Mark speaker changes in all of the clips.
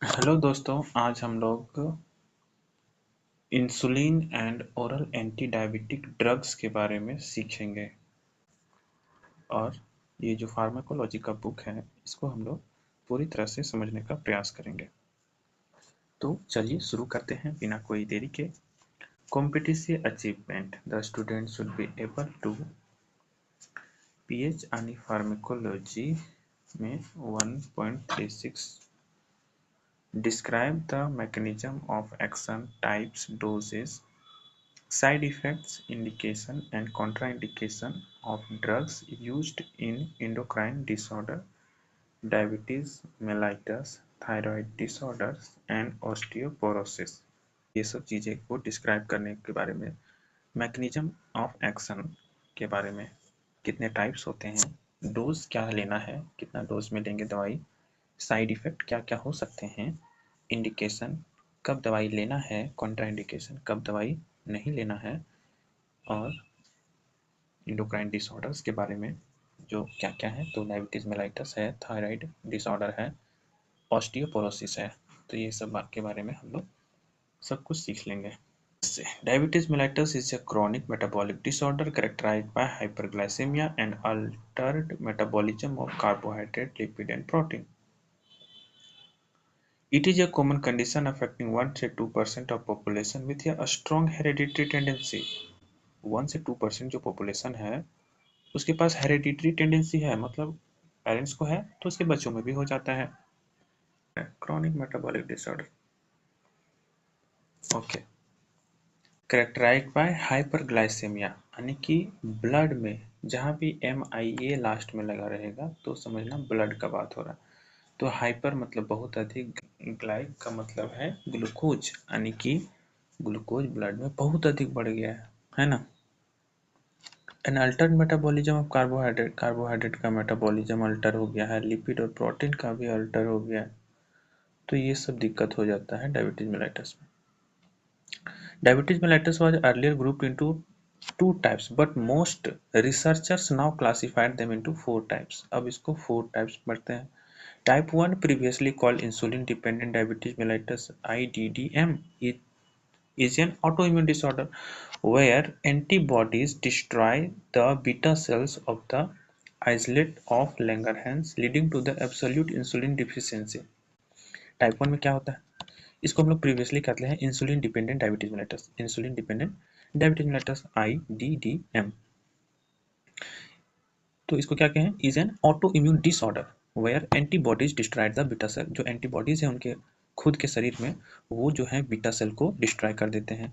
Speaker 1: Hello दोस्तों, आज हम लोग insulin and oral anti diabetic drugs के बारे में सीखेंगे। और ये जो फार्माकोलॉजी का बुक है, इसको हम लोग पूरी तरह से समझने का प्रयास करेंगे। तो चलिए शुरू करते हैं बिना कोई देरी के। Competitive achievement: the student should be able to PH यानी फार्माकोलॉजी में 1.36 describe the mechanism of action, types, doses, side effects, indication and contraindication of drugs used in endocrine disorder, diabetes mellitus, thyroid disorders and osteoporosis। ये सब चीज़ें को describe करने के बारे में, मैकेनिज्म ऑफ एक्शन के बारे में, कितने टाइप्स होते हैं, डोज क्या लेना है, कितना डोज में लेंगे दवाई, साइड इफ़ेक्ट क्या क्या हो सकते हैं, इंडिकेशन कब दवाई लेना है, कॉन्ट्राइंडिकेशन कब दवाई नहीं लेना है, और एंडोक्राइन डिसऑर्डर्स के बारे में जो क्या क्या है। तो डायबिटीज़ मेलाइटस है, थायराइड डिसऑर्डर है, ऑस्टियोपोरोसिस है। तो ये सब बात के बारे में हम लोग सब कुछ सीख लेंगे। Diabetes mellitus is a chronic metabolic disorder characterized by hyperglycemia and altered metabolism of carbohydrate, lipid, and protein. It is a common condition affecting 1 से 2% of population with a strong hereditary tendency. 1 से 2% जो population है उसके पास hereditary tendency है, मतलब parents को है तो उसके बच्चों में भी हो जाता है। Chronic metabolic disorder, okay, characterised by hyperglycaemia, यानी कि ब्लड में जहाँ भी MIA लास्ट में लगा रहेगा तो समझना ब्लड का बात हो रहा है। तो हाइपर मतलब बहुत अधिक, ग्लाइक का मतलब है ग्लूकोज, यानी कि ग्लूकोज ब्लड में बहुत अधिक बढ़ गया है ना। An altered metabolism of carbohydrate, carbohydrate का मेटाबॉलिज्म अल्टर हो गया है, लिपिड और प्रोटीन का भी अल्टर हो गया है। तो ये सब दिक्कत हो जाता है डायबिटीज मेलाइटस में। Diabetes mellitus was earlier grouped into two types, but most researchers now classified them into four types. अब इसको four types पढ़ते हैं। Type 1, previously called insulin-dependent diabetes mellitus (IDDM), is an autoimmune disorder where antibodies destroy the beta cells of the islet of Langerhans, leading to the absolute insulin deficiency. Type 1 में क्या होता है? इसको हम लोग previously कहते हैं insulin dependent diabetes mellitus, insulin dependent diabetes mellitus IDDM। तो इसको क्या कहें? Is an autoimmune disorder where antibodies destroy the beta cell. जो एंटीबॉडीज है उनके खुद के शरीर में, वो जो है बीटा सेल को डिस्ट्रॉय कर देते हैं।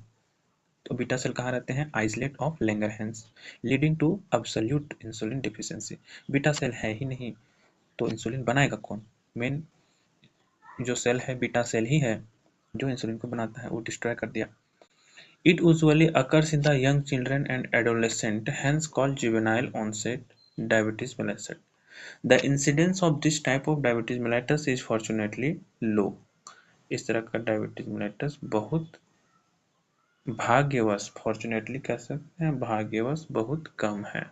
Speaker 1: तो बीटा सेल कहाँ रहते हैं? Islets of Langerhans, leading to absolute insulin deficiency. Beta cell है ही नहीं तो इंसुलिन बनाएगा कौन? मेन जो सेल है बीटा सेल ही है जो इंसुलिन को बनाता है, वो डिस्ट्रॉय कर दिया। It usually occurs in the young children and adolescent, hence called juvenile onset diabetes mellitus. The incidence of this type of diabetes mellitus is fortunately low. इस तरह का डायबिटीज मेलाइटस बहुत भाग्यवश, फॉर्चुनेटली कह सकते हैं, भाग्यवश बहुत कम है।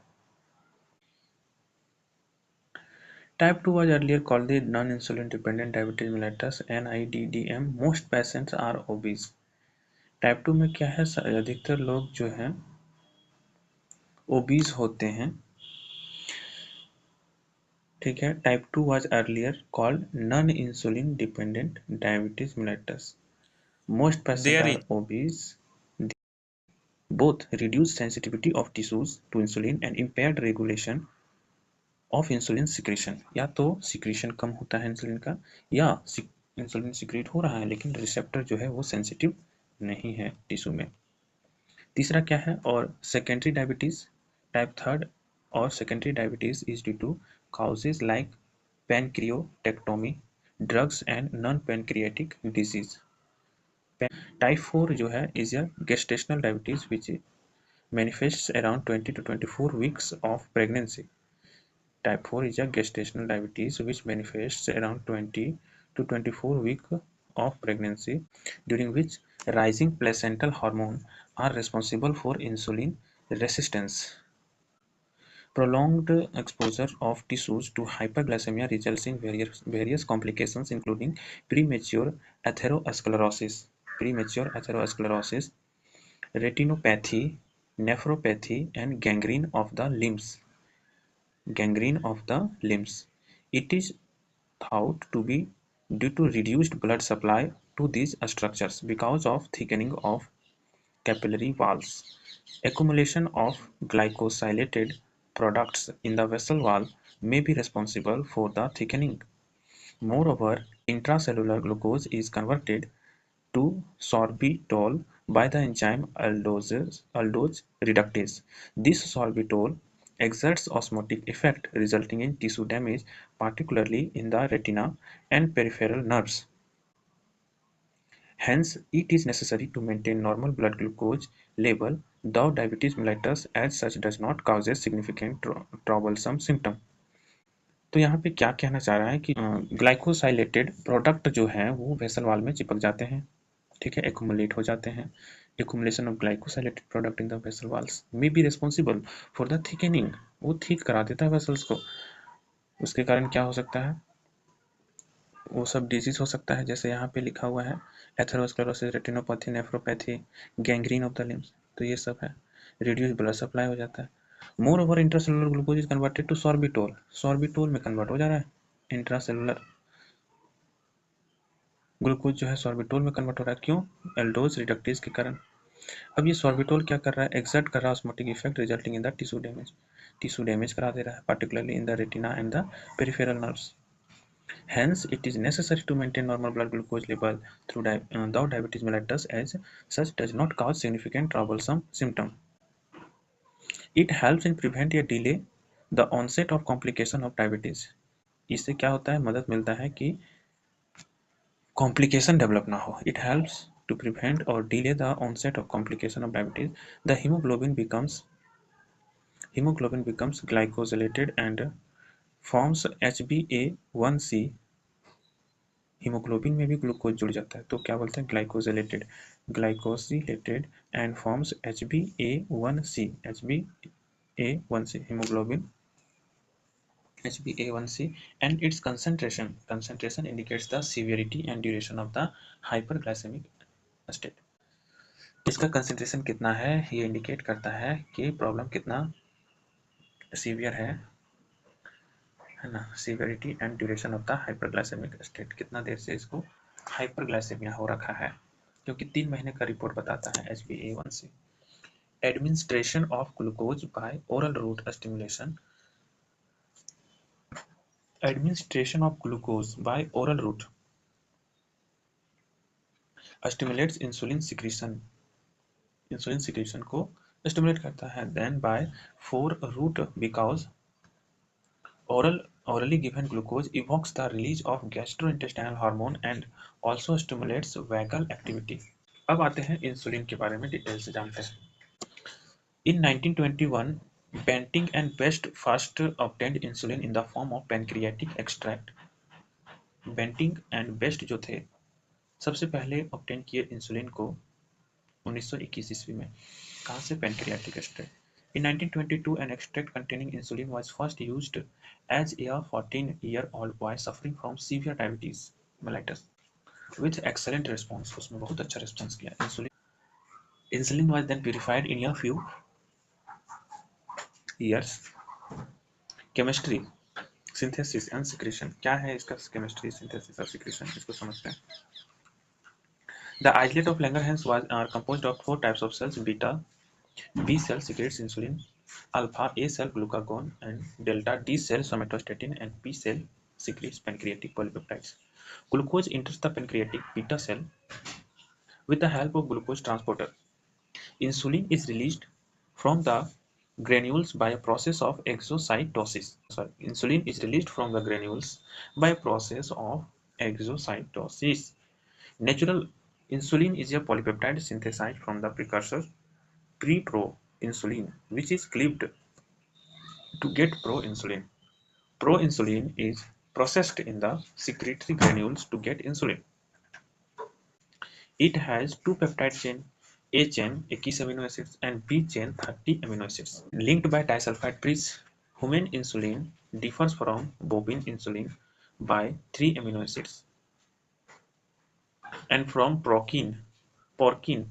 Speaker 1: Type 2 was earlier called the non-insulin dependent diabetes mellitus (NIDDM). Most patients are obese. Type 2 में क्या है? अधिकतर लोग जो हैं ओबीज होते हैं, ठीक है। Type 2 was earlier called non-insulin dependent diabetes mellitus. Most patients are obese. Both reduced sensitivity of tissues to insulin and impaired regulation of insulin secretion. या तो secretion कम होता है इंसुलिन का, या इंसुलिन सिक्रेट हो रहा है लेकिन रिसेप्टर जो है वो सेंसिटिव नहीं है टिश्यू में। तीसरा क्या है? और सेकेंडरी डायबिटीज, टाइप 3 और secondary diabetes is due to causes like pancreatectomy, drugs and non-pancreatic disease. Type 4 जो है is a gestational diabetes which manifests around 20 to 24 weeks of pregnancy. Type 4 is a gestational diabetes which manifests around 20 to 24 weeks of pregnancy, during which rising placental hormone are responsible for insulin resistance. Prolonged exposure of tissues to hyperglycemia results in various complications, including premature atherosclerosis, retinopathy, nephropathy, and gangrene of the limbs. It is thought to be due to reduced blood supply to these structures because of thickening of capillary walls. Accumulation of glycosylated products in the vessel wall may be responsible for the thickening. Moreover, intracellular glucose is converted to sorbitol by the enzyme aldose reductase. This sorbitol exerts osmotic effect, resulting in tissue damage, particularly in the retina and peripheral nerves. Hence, it is necessary to maintain normal blood glucose level, though diabetes mellitus as such does not cause significant troublesome symptom. तो यहाँ पे क्या कहना चाह रहा है कि glycosylated product जो है वो वेसल वॉल में चिपक जाते हैं, ठीक है, एक्युमुलेट हो जाते हैं. Accumulation of glycosylated product in the vessel walls may be responsible for the thickening. वो ठीक करा देता है वेसल्स को. उसके कारण क्या हो सकता है, वो सब डिजीज हो सकता है, जैसे यहाँ पे लिखा हुआ है atherosclerosis, retinopathy, nephropathy, gangrene of the limbs. तो ये सब है. रिड्यूस ब्लड सप्लाई हो जाता है. Moreover intracellular glucose is converted to sorbitol. Sorbitol में कन्वर्ट हो जा रहा है. इंट्रासेलुलर ग्लूकोज जो है सॉर्बिटोल में कन्वर्ट हो रहा है. क्यों? एल्डोज रिडक्टेज के कारण. अब ये सॉर्बिटोल क्या कर रहा है, एक्सर्ट कर रहा है osmotic effect resulting in the tissue damage करा दे रहा है, particularly in the retina and the peripheral nerves. Hence, it is necessary to maintain normal blood glucose level though diabetes mellitus as such does not cause significant troublesome symptom. It helps in prevent या delay the onset of complication of diabetes. इससे क्या होता है, मदद मिलता है कि complication develop ना हो. It helps to prevent or delay the onset of complication of diabetes. The hemoglobin becomes glycosylated and forms HbA1c. Haemoglobin में भी ग्लूकोज जुड़ जाता है, तो क्या बोलते हैं, glycosylated and forms HbA1c. Haemoglobin HbA1c and its concentration indicates the severity and duration of the hyperglycemic state. इसका कंसंट्रेशन कितना है ये इंडिकेट करता है कि प्रॉब्लम कितना सीवियर है ना. Severity and duration of the hyperglycaemic state, कितना देर से इसको हाइपरग्लाइसेमिया हो रखा है, क्योंकि 3 महीने का रिपोर्ट बताता है HbA1c. Administration of glucose by oral route stimulation. Administration of glucose by oral route stimulates insulin secretion को स्टिमुलेट करता है. Then by four route because orally given glucose evokes the release of gastrointestinal hormone and also stimulates vagal activity. अब आते हैं insulin के बारे में detail से जानते हैं. In 1921, Banting and Best first obtained insulin in the form of pancreatic extract. Banting and Best जो थे सबसे पहले ऑब्टेन किए इंसुलिन को 1921 ईस्वी में. कहाँ से? Pancreatic extract. In 1922, an extract containing insulin was first used as a 14-year-old boy suffering from severe diabetes mellitus with excellent response. उसमें बहुत अच्छा response किया. Insulin was then purified in a few years. Chemistry, synthesis and secretion. क्या है इसका chemistry, synthesis और secretion, इसको समझते हैं. The islet of Langerhans are composed of 4 types of cells. Beta B cell secretes insulin, alpha A cell glucagon, and delta D cell somatostatin, and P cell secretes pancreatic polypeptides. Glucose enters the pancreatic beta cell with the help of glucose transporter. Insulin is released from the granules by a process of exocytosis. Insulin is released from the granules by a process of exocytosis. Natural insulin is a polypeptide synthesized from the precursor pre-proinsulin, which is cleaved to get proinsulin. Proinsulin is processed in the secretory granules to get insulin. It has two peptide chain, A chain 21 amino acids and B chain 30 amino acids linked by disulfide bridge Human insulin differs from bovine insulin by 3 amino acids and from porcine porcine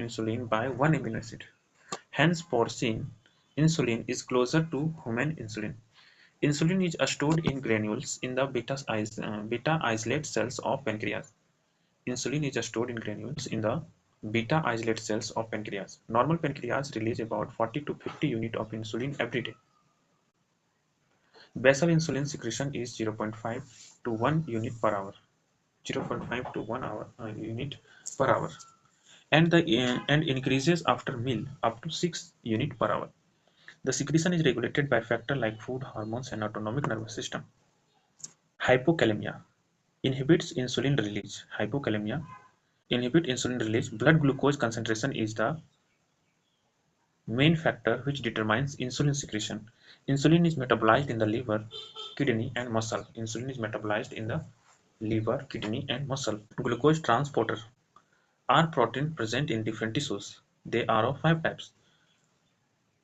Speaker 1: insulin by 1 amino acid. Hence, porcine insulin is closer to human insulin. Insulin is stored in granules in the beta isolate cells of pancreas. Insulin is stored in granules in the beta isolate cells of pancreas. Normal pancreas release about 40 to 50 units of insulin every day. Basal insulin secretion is 0.5 to 1 unit per hour. 0.5 to 1 hour unit per hour, and increases after meal up to 6 unit per hour. The secretion is regulated by factors like food, hormones, and autonomic nervous system. Hypokalemia inhibits insulin release. Hypokalemia inhibit insulin release. Blood glucose concentration is the main factor which determines insulin secretion. Insulin is metabolized in the liver, kidney, and muscle. Insulin is metabolized in the liver, kidney, and muscle. Glucose transporter are protein present in different tissues. They are of 5 types.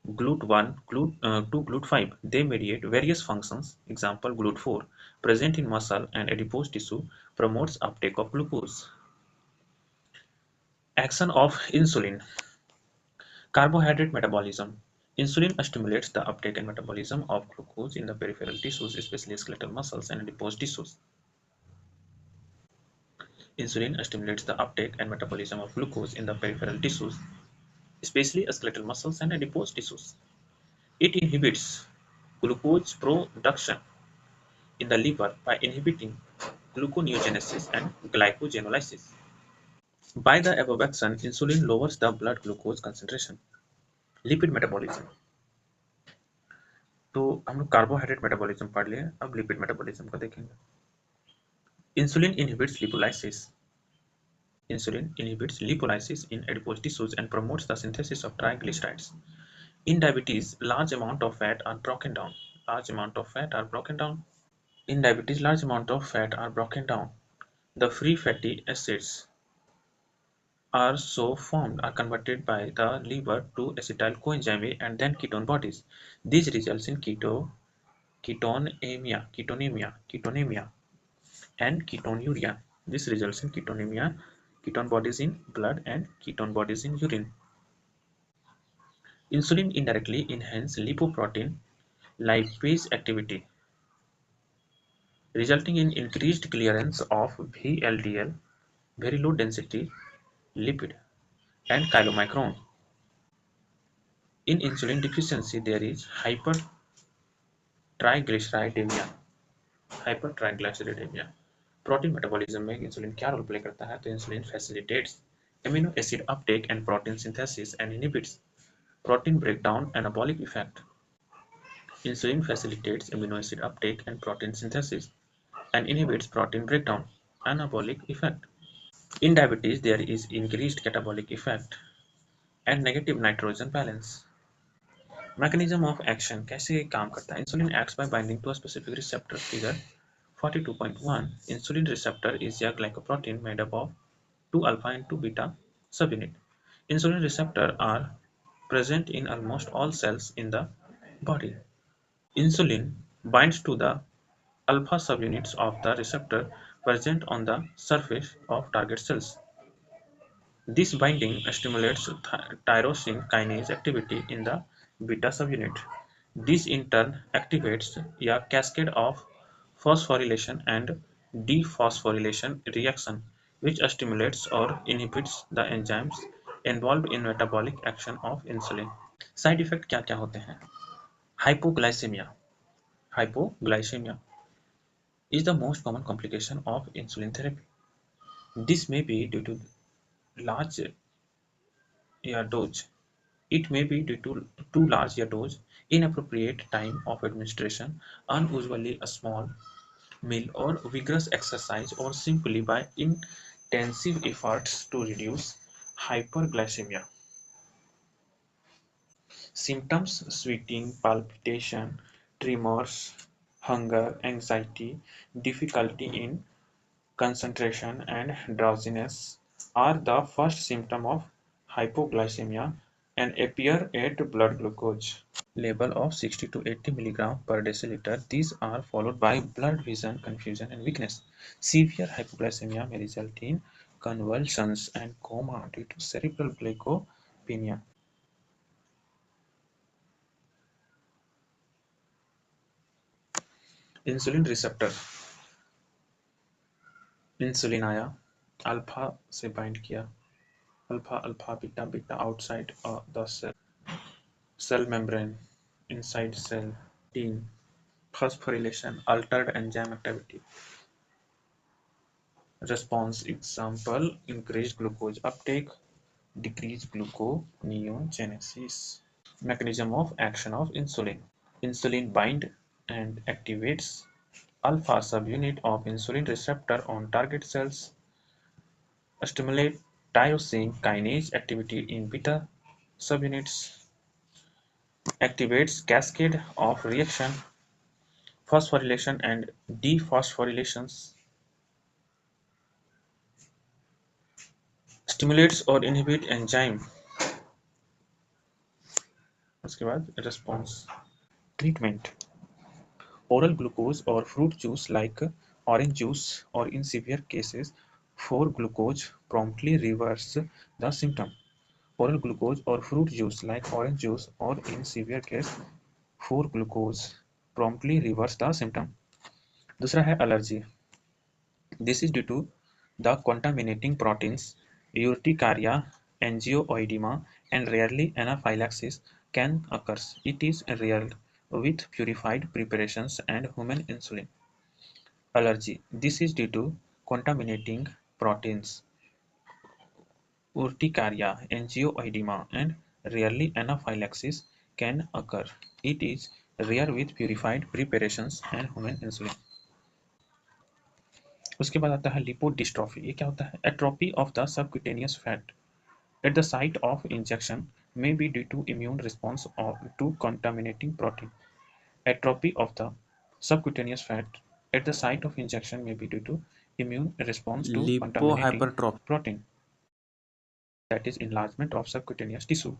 Speaker 1: GLUT1 to GLUT5. They mediate various functions. Example, GLUT4, present in muscle and adipose tissue, promotes uptake of glucose. Action of insulin. Carbohydrate metabolism. Insulin stimulates the uptake and metabolism of glucose in the peripheral tissues, especially skeletal muscles and adipose tissues. Insulin stimulates the uptake and metabolism of glucose in the peripheral tissues, especially skeletal muscles and adipose tissues. It inhibits glucose production in the liver by inhibiting gluconeogenesis and glycogenolysis. By the above action, insulin lowers the blood glucose concentration. Lipid metabolism, तो हम लोग carbohydrate metabolism पढ़ लिए, अब lipid metabolism को देखेंगे. Insulin inhibits lipolysis. Insulin inhibits lipolysis in adipose tissues and promotes the synthesis of triglycerides. In diabetes, large amount of fat are broken down. Large amount of fat are broken down. In diabetes, large amount of fat are broken down. The free fatty acids are so formed are converted by the liver to acetyl coenzyme A and then ketone bodies. This results in ketonemia, and ketonuria. This results in ketonemia, ketone bodies in blood and ketone bodies in urine. Insulin indirectly enhances lipoprotein lipase activity, resulting in increased clearance of VLDL, very low density lipid, and chylomicron. In insulin deficiency, there is hypertriglyceridemia. Hypertriglyceridemia. Protein metabolism में insulin क्या role play करता है? तो insulin facilitates amino acid Uptake and protein synthesis and inhibits protein breakdown anabolic effect. Insulin facilitates amino acid uptake and protein synthesis and inhibits protein breakdown anabolic effect. In diabetes, there is increased catabolic effect and negative nitrogen balance. Mechanism of action. कैसे काम करता है? Insulin acts by binding to a specific receptor. Figure 42.1. Insulin receptor is a glycoprotein made up of 2 alpha and 2 beta subunit. Insulin receptor are present in almost all cells in the body. Insulin binds to the alpha subunits of the receptor present on the surface of target cells. This binding stimulates tyrosine kinase activity in the beta subunit. This in turn activates a cascade of phosphorylation and dephosphorylation reaction which stimulates or inhibits the enzymes involved in metabolic action of insulin. Side effect क्या क्या होते हैं? Hypoglycemia. Hypoglycemia is the most common complication of insulin therapy. This may be due to large dose. It may be due to too large a dose, inappropriate time of administration, unusually a small meal or vigorous exercise, or simply by intensive efforts to reduce hyperglycemia. Symptoms: sweating, palpitation, tremors, hunger, anxiety, difficulty in concentration, and drowsiness are the first symptom of hypoglycemia. and appear at blood glucose level of 60 to 80 milligram per deciliter. These are followed by blurred vision, confusion, and weakness. Severe hypoglycemia may result in convulsions and coma due to cerebral leukopenia. Insulin receptor, insulin आया, alpha से bind किया, alpha alpha beta beta outside the cell membrane, inside cell. Teen, phosphorylation, altered enzyme activity. Response example, increased glucose uptake, decreased gluconeogenesis. Mechanism of action of insulin. Insulin bind and activates alpha subunit of insulin receptor on target cells, stimulate tyrosine kinase activity in beta subunits, activates cascade of reaction, phosphorylation and dephosphorylations, stimulates और inhibit enzyme. उसके बाद response. Treatment. Oral glucose or fruit juice like orange juice, or in severe cases 4-glucose promptly reverse the symptom. Oral glucose or fruit juice like orange juice, or in severe case 4-glucose promptly reverse the symptom. दूसरा है allergy. This is due to the contaminating proteins. Urticaria, angioedema, and rarely anaphylaxis can occur. It is rare with purified preparations and human insulin. Allergy. This is due to contaminating proteins. Urticaria, angioedema, and rarely anaphylaxis can occur. It is rare with purified preparations and human insulin. उसके बाद आता है lipodystrophy. ये क्या होता है? Atrophy of the subcutaneous fat at the site of injection may be due to immune response or to contaminating protein. Atrophy of the subcutaneous fat at the site of injection may be due to immune response to contaminating protein, that is enlargement of subcutaneous tissue.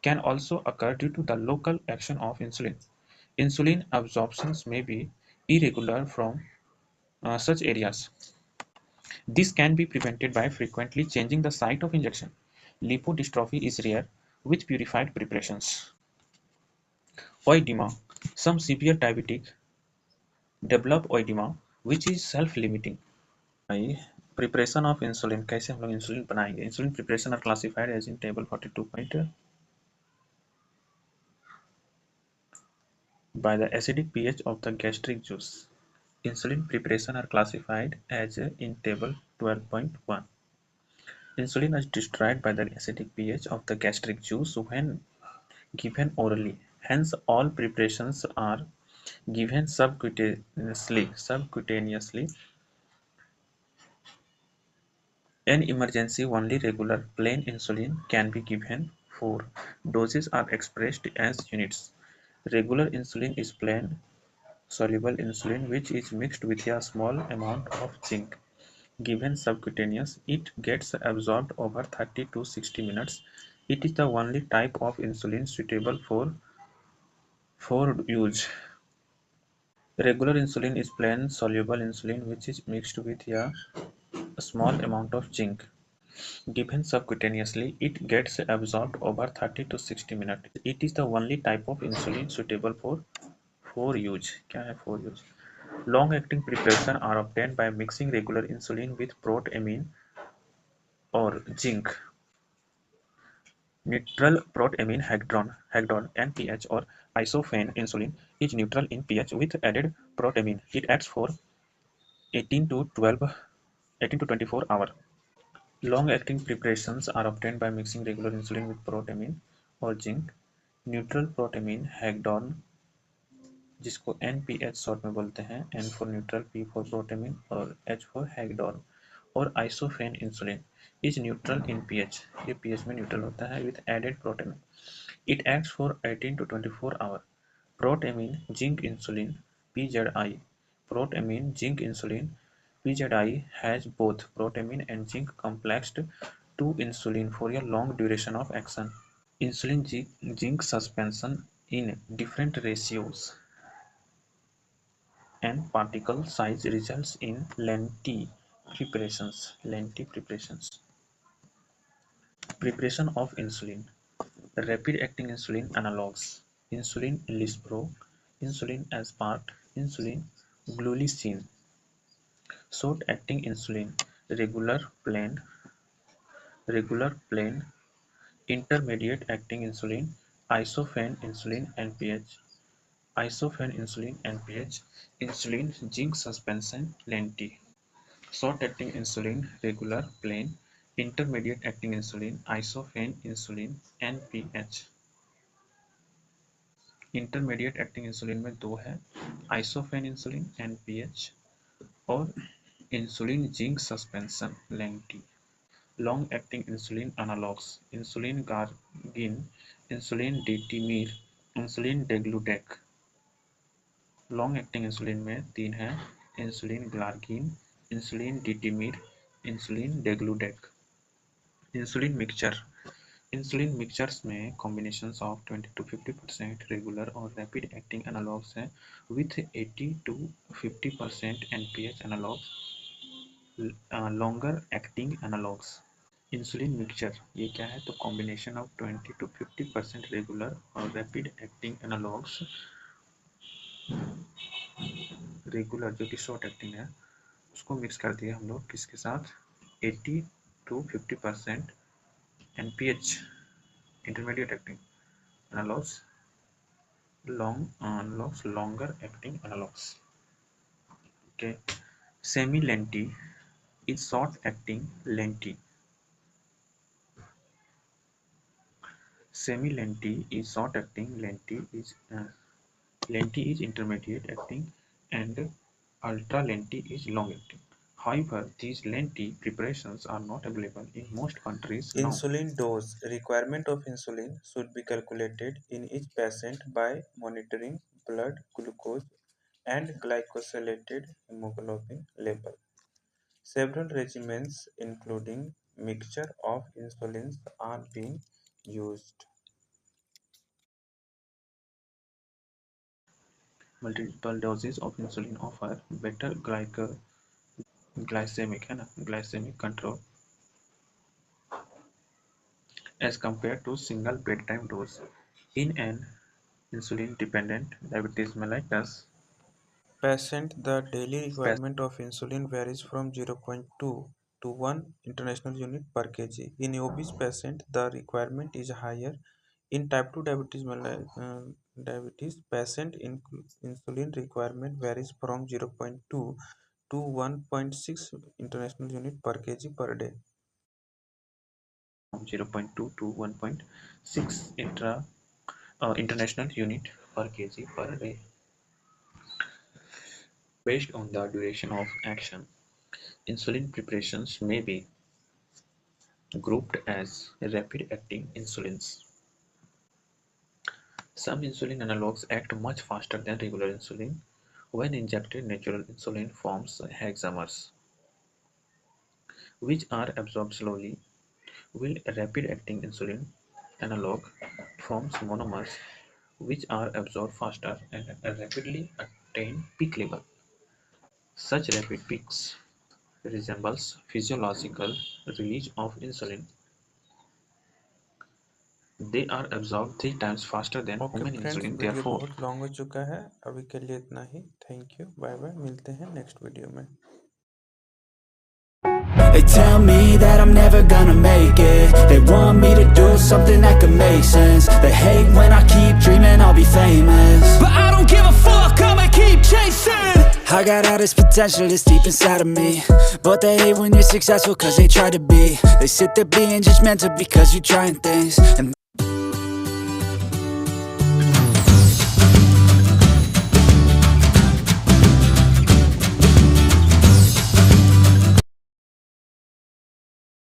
Speaker 1: Can also occur due to the local action of insulin. Insulin absorptions may be irregular from such areas. This can be prevented by frequently changing the site of injection. Lipodystrophy is rare with purified preparations. Oedema. Some severe diabetic develop oedema which is self-limiting. Preparation of insulin. कैसे हम लोग insulin बनाएंगे? Insulin preparation are classified as in table 42 point by the acidic pH of the gastric juice. Insulin preparation are classified as in table 12.1. Insulin is destroyed by the acidic pH of the gastric juice when given orally. Hence, all preparations are given subcutaneously. In emergency, only regular plain insulin can be given. 4. Doses are expressed as units. Regular insulin is plain soluble insulin which is mixed with a small amount of zinc. Given subcutaneous, it gets absorbed over 30 to 60 minutes. It is the only type of insulin suitable for use. Regular insulin is plain soluble insulin which is mixed with a small amount of zinc. Given subcutaneously, it gets absorbed over 30 to 60 minutes. It is the only type of insulin suitable for use. क्या है for use? Long-acting preparation are obtained by mixing regular insulin with protamine or zinc. Neutral protamine hagedon (NPH) or isophane insulin is neutral in pH with added protamine. It acts for 18 to 24 hours. Long-acting preparations are obtained by mixing regular insulin with protamine or zinc. Neutral protamine hagedon, जिसको NPH short में बोलते हैं, N for neutral, P for protamine और H for hagedon, और isophane insulin is neutral in pH. ये pH में neutral होता है with added protamine. It acts for 18 to 24 hours. Protamine zinc insulin (PZI). Protamine zinc insulin (PZI) has both protamine and zinc complexed to insulin for a long duration of action. insulin zinc suspension in different ratios and particle size results in lenti preparations. Preparation of insulin. Rapid-acting insulin analogs: insulin lispro, insulin aspart, insulin glulicin. Short-acting insulin: regular plain, intermediate-acting insulin, isophene insulin NPH, insulin zinc suspension lenti. Short-acting insulin: regular, plain, intermediate-acting insulin, isophene insulin NPH. Intermediate acting insulin में दो है, isophane insulin NPH और insulin zinc suspension lente. Long acting insulin analogues: insulin glargine, insulin detemir, insulin degludec. Long acting insulin में तीन है, insulin glargine, insulin detemir, insulin degludec. Insulin mixture: insulin mixtures में combinations of 20 to 50% regular और rapid acting analogues हैं with 80 to 50% NPH analogues, longer acting analogues. Insulin mixture ये क्या है, तो कॉम्बिनेशन ऑफ 20 to 50% रेगुलर और रैपिड एक्टिंग एनालॉग्स। रेगुलर जो कि शॉर्ट एक्टिंग है उसको मिक्स कर दिया हम लोग किसके साथ, 80 to 50% NPH intermediate acting analogs, longer acting analogs. Okay, semi-lenti is short acting lenti. Semi-lenti is short acting, lenti is intermediate acting, and ultra lenti is long acting. However, these lenti preparations are not available in most countries now.
Speaker 2: Insulin dose. Requirement of insulin should be calculated in each patient by monitoring blood glucose and glycosylated hemoglobin level. Several regimens including mixture of insulins are being used.
Speaker 1: Multiple doses of insulin offer better glycemic control as compared to single bedtime dose. In an insulin-dependent diabetes mellitus
Speaker 2: Patient, the daily requirement of insulin varies from 0.2 to 1 international unit per kg. In obese patient, the requirement is higher. In type 2 diabetes patient, insulin requirement varies from 0.2 to 1.6 international unit per kg per day.
Speaker 1: from 0.2 to 1.6 international unit per kg per day. Based on the duration of action, insulin preparations may be grouped as rapid-acting insulins. Some insulin analogs act much faster than regular insulin. When injected, natural insulin forms hexamers, which are absorbed slowly, while rapid-acting insulin analog forms monomers, which are absorbed faster and rapidly attain peak level. Such rapid peaks resembles physiological release of insulin. They are absorbed 3 times faster than
Speaker 2: okay
Speaker 1: human
Speaker 2: friends,
Speaker 1: insulin.
Speaker 2: Video
Speaker 1: Therefore,
Speaker 2: बहुत long हो चुका है, अभी के लिए इतना ही। Thank you, bye bye, मिलते हैं नेक्स्ट वीडियो में।
Speaker 3: They tell me that I'm never gonna make it. They want me to do something that could make sense. They hate when I keep dreaming I'll be famous, but I don't give a fuck, I'ma keep chasing. I got all this potential that's deep inside of me, but they hate when you're successful cause they try to be. They sit there being judgmental because you're trying things, and